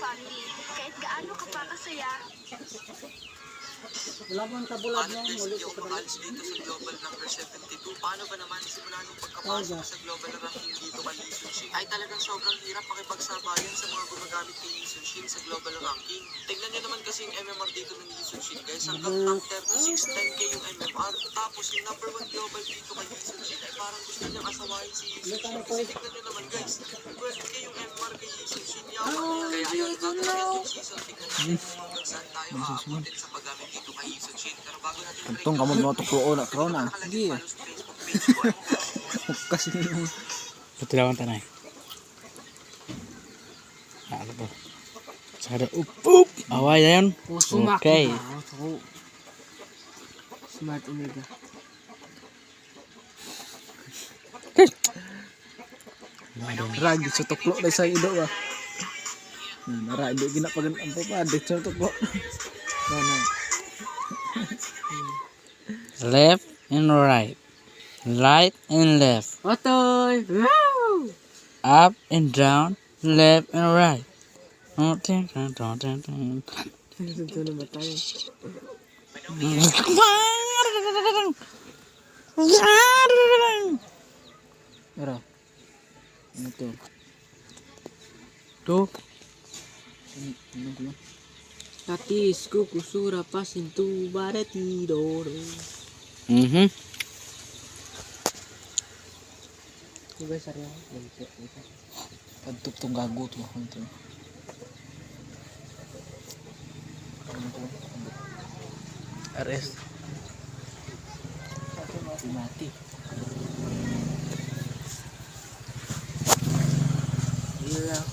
family. Kahit gaano ka pa kasaya, Wala mo ang tabulag Paano mo, guys, muli hindi ko ako pa makalis dito sa global number 72. Paano ba naman simula nung pagkapasok ko sa global ranking dito kay Lee Sun-shin ay talagang sobrang hirap pakipagsabayan sa mga gumagamit kay Lee Sun-shin sa global ranking. Tignan nyo naman kasi yung MMR dito ng Lee Sun-shin guys. Hanggang top 36, 10k yung MMR. Tapos yung number 1 global dito kay Lee Sun-shin ay parang gusto niyang asawahin si Lee Sun-shin. Kasi tignan nyo naman guys, 12k yung MMR kay Lee Sun-shin. Yaman niya. Kaya ayun, bago natin yung season, tignan natin hanggang saan tayo aabutin sa paggamit dito kay Lee Sun-shin. Pero bago natin Kantong kamu mo tuklo na karon na. Sige. Kasi Putilawan tanay. Ano po? Sada up. Away na yan. Okay. Smart Omega. ragi sa tuklo na sa ido ba. Nara ido ginapagan ang papadik sa tuklo. Ano? Left and right. Right and left. Otoy! Wow! Up and down. Left and right. Ito na ba tayo? Ara. Ano to? Tuh. Ano to? Tatis ko kusura pasintu baretidoro. Diba sarya? Pagtup tong gago to. Ano to? Ano to? RS. Mati. Ilang